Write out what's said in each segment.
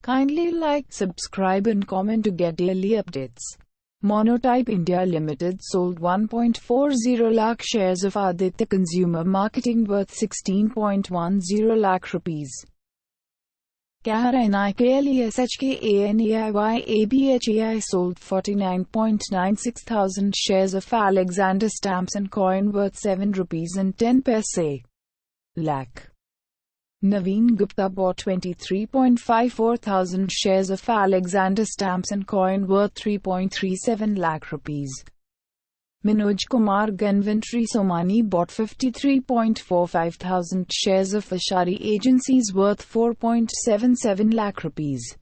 Kindly like, subscribe and comment to get daily updates. Monotype India Limited sold 1.40 lakh shares of Aditya Consumer Marketing worth 16.10 lakh rupees. KRNIKLESHKANEIYABHAI sold 49.96 thousand shares of Alexander Stamps and Coin worth 7 rupees and 10 paise lakh. Naveen Gupta bought 23.54 thousand shares of Alexander Stamps and Coin worth 3.37 lakh rupees. Manoj Kumar Ganvantri Somani bought 53.45 thousand shares of Ashari Agencies worth 4.77 lakh rupees.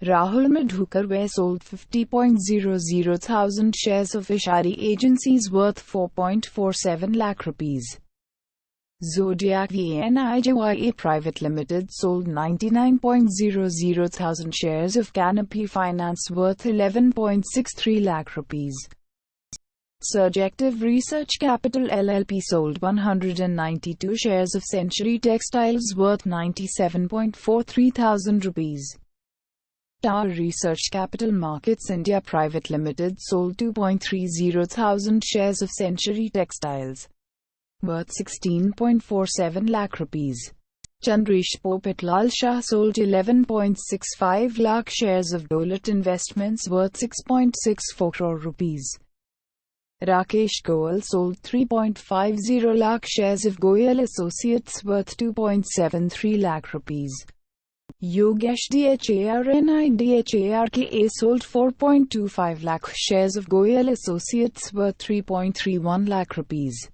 Rahul Madhukar sold 50.00 thousand shares of Ashari Agencies worth 4.47 lakh rupees. Zodiac VNIJYA Private Limited sold 99.00 thousand shares of Canopy Finance worth 11.63 lakh rupees. Surjective Research Capital LLP sold 192 shares of Century Textiles worth 97.43 thousand rupees. Tower Research Capital Markets India Private Limited sold 2.30 thousand shares of Century Textiles worth 16.47 lakh rupees. Chandresh Popitlal Shah sold 11.65 lakh shares of Dolat Investments worth 6.64 crore rupees. Rakesh Goyal sold 3.50 lakh shares of GOYAL Associates worth 2.73 lakh rupees. Yogesh Dharnidharka sold 4.25 lakh shares of GOYAL Associates worth 3.31 lakh rupees.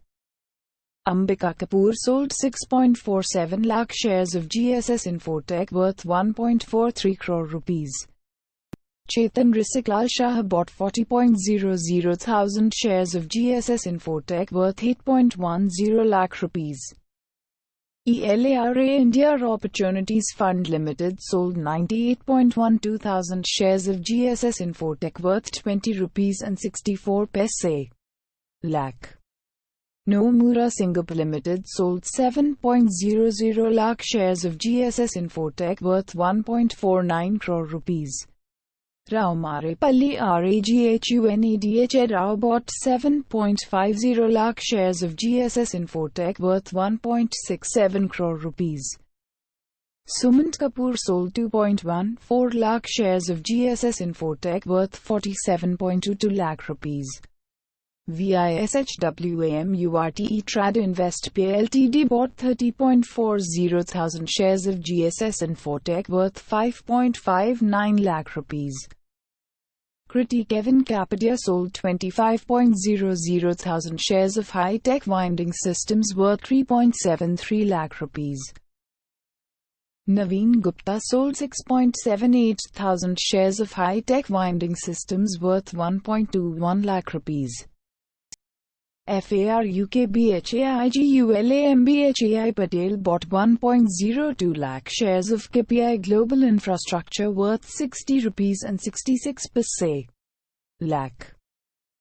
Ambika Kapoor sold 6.47 lakh shares of GSS Infotech worth 1.43 crore rupees. Chetan Risiklal Shah bought 40.00 thousand shares of GSS Infotech worth 8.10 lakh rupees. ELARA India Opportunities Fund Limited sold 98.12 thousand shares of GSS Infotech worth 20 rupees and 64 paise lakh. Nomura Singapore Limited sold 7.00 lakh shares of GSS Infotech worth 1.49 crore rupees. Rao Marepalli RAGHUNADH Rao bought 7.50 lakh shares of GSS Infotech worth 1.67 crore rupees. Sumant Kapoor sold 2.14 lakh shares of GSS Infotech worth 47.22 lakh rupees. VISHWAMURTE Trad Invest Ltd bought 30.40 thousand shares of GSS Infotech worth 5.59 lakh rupees. Kriti Kevin Kapadia sold 25.00 thousand shares of High-Tech Winding Systems worth 3.73 lakh rupees. Naveen Gupta sold 6.78 thousand shares of High-Tech Winding Systems worth 1.21 lakh rupees. FARUKBHAIGULAMBHAI Patel bought 1.02 lakh shares of K.P.I Global Infrastructure worth 60 rupees and 66 paise lakh.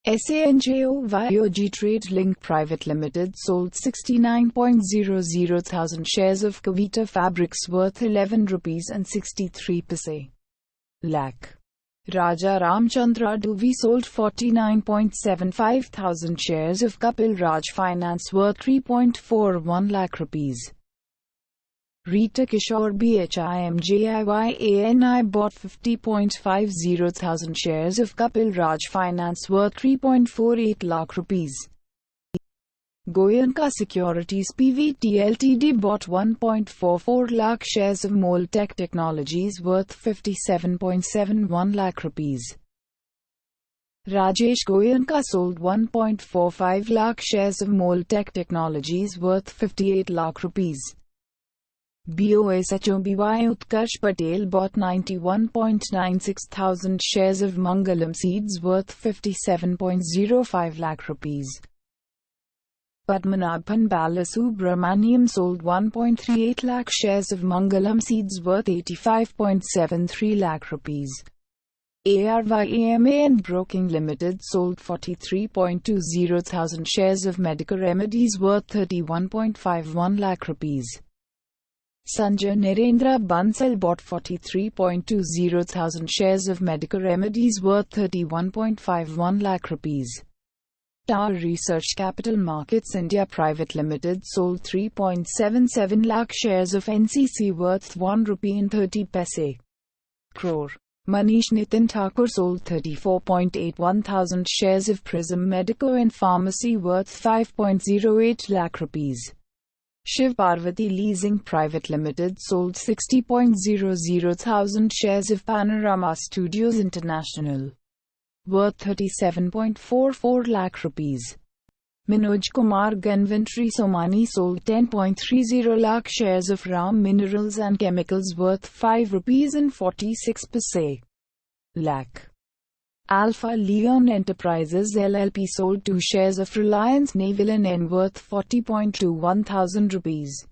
SANJOYOG Trade Link Private Limited sold 69.00 thousand shares of KAVITA Fabrics worth 11 rupees and 63 paise lakh. Raja Ramchandra Duvey sold 49.75 thousand shares of Kapil Raj Finance worth 3.41 lakh rupees. Rita Kishore BHIMJIYANI bought 50.50 thousand shares of Kapil Raj Finance worth 3.48 lakh rupees. Goenka Securities PVT Ltd bought 1.44 lakh shares of MOLD-TEK Technologies worth 57.71 lakh rupees. Rajesh Goenka sold 1.45 lakh shares of MOLD-TEK Technologies worth 58 lakh rupees. BOSHOBY Utkarsh Patel bought 91.96 thousand shares of Mangalam Seeds worth 57.05 lakh rupees. Padmanabhan Balasubramaniam sold 1.38 lakh shares of Mangalam Seeds worth 85.73 lakh rupees. ARYAMA and Broking Limited sold 43.20 thousand shares of Medico Remedies worth 31.51 lakh rupees. Sanjay Narendra Bansal bought 43.20 thousand shares of Medico Remedies worth 31.51 lakh rupees. Tower Research Capital Markets India Private Limited sold 3.77 lakh shares of NCC worth 1 rupee and 30 paise crore. Manish Nitin Thakur sold 34.81 thousand shares of PRISM Medico and Pharmacy worth 5.08 lakh rupees. Shiv Parvati Leasing Private Limited sold 60.00 thousand shares of Panorama Studios International worth 37.44 lakh rupees. Manoj Kumar Ganvantry Somani sold 10.30 lakh shares of Ram Minerals and Chemicals worth 5 rupees and 46 paise lakh. Alpha Leon Enterprises LLP sold 2 shares of Reliance Naval Eng worth 40.21 thousand rupees.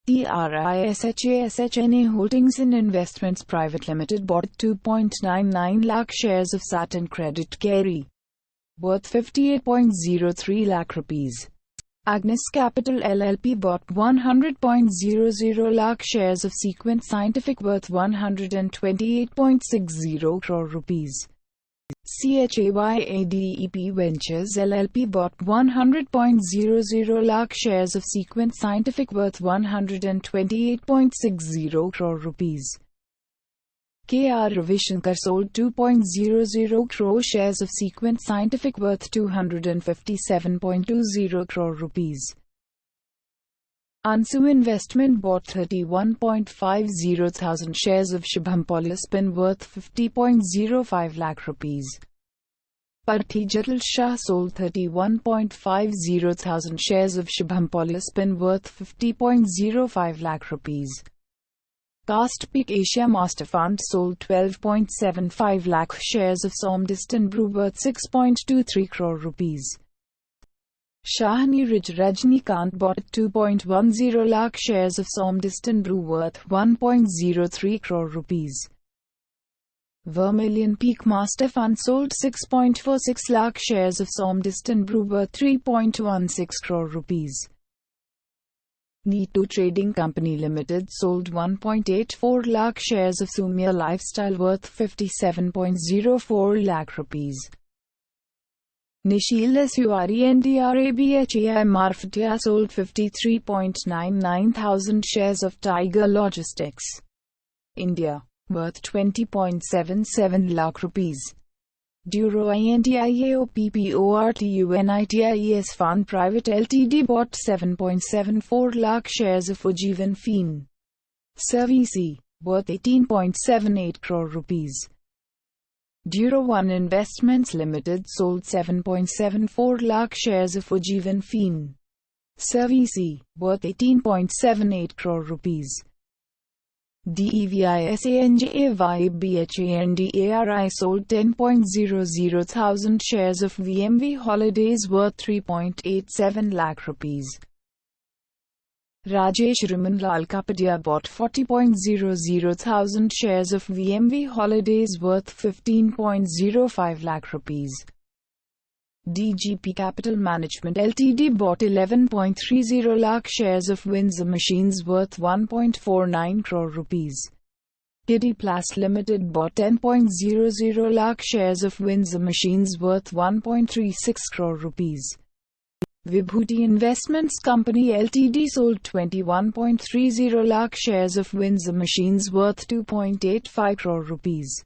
TRISHASHNA Holdings and Investments Private Limited bought 2.99 lakh shares of Satin Creditcare RE worth 58.03 lakh rupees. Agnes Capital LLP bought 100.00 lakh shares of Sequent Scientific worth 128.60 crore rupees. CHAYADEP Ventures LLP bought 100.00 lakh shares of Sequent Scientific worth 128.60 crore rupees. K.R. Ravishankar sold 2.00 crore shares of Sequent Scientific worth 257.20 crore rupees. Ansu Investment bought 31.50 thousand shares of Shubham Polyspin worth 50.05 lakh rupees. Parthi Jatal Shah sold 31.50 thousand shares of Shubham Polyspin worth 50.05 lakh rupees. Castpeak Asia Master Fund sold 12.75 lakh shares of Som Dist Brew worth 6.23 crore rupees. Shahani Ridge Rajnikant bought 2.10 lakh shares of Som Dist Brew worth 1.03 crore rupees. Vermilion Peak Master Fund sold 6.46 lakh shares of Som Dist Brew worth 3.16 crore rupees. Neetu Trading Company Limited sold 1.84 lakh shares of Suumaya Lifestyle worth 57.04 lakh rupees. Nishil Suri NDRABHAI Marfatia sold 53.99 thousand shares of Tiger Logistics India worth 20.77 lakh rupees. Duro INDIAOPPORTUNITIES Fund Private Ltd bought 7.74 lakh shares of Ujjivan Fin Servc worth 18.78 crore rupees. Duro One Investments Limited sold 7.74 lakh shares of Ujjivan Fin Servc worth 18.78 crore rupees. DEVISANJAYBHANDARI sold 10.00 thousand shares of VMV Holidays worth 3.87 lakh rupees. Rajesh Ramanlal Kapadia bought 40.00 thousand shares of VMV Holidays worth 15.05 lakh rupees. DGP Capital Management Ltd bought 11.30 lakh shares of Windsor Machines worth 1.49 crore rupees. Kiddy Plast Limited bought 10.00 lakh shares of Windsor Machines worth 1.36 crore rupees. Vibhuti Investments Company Ltd sold 21.30 lakh shares of Windsor Machines worth 2.85 crore rupees.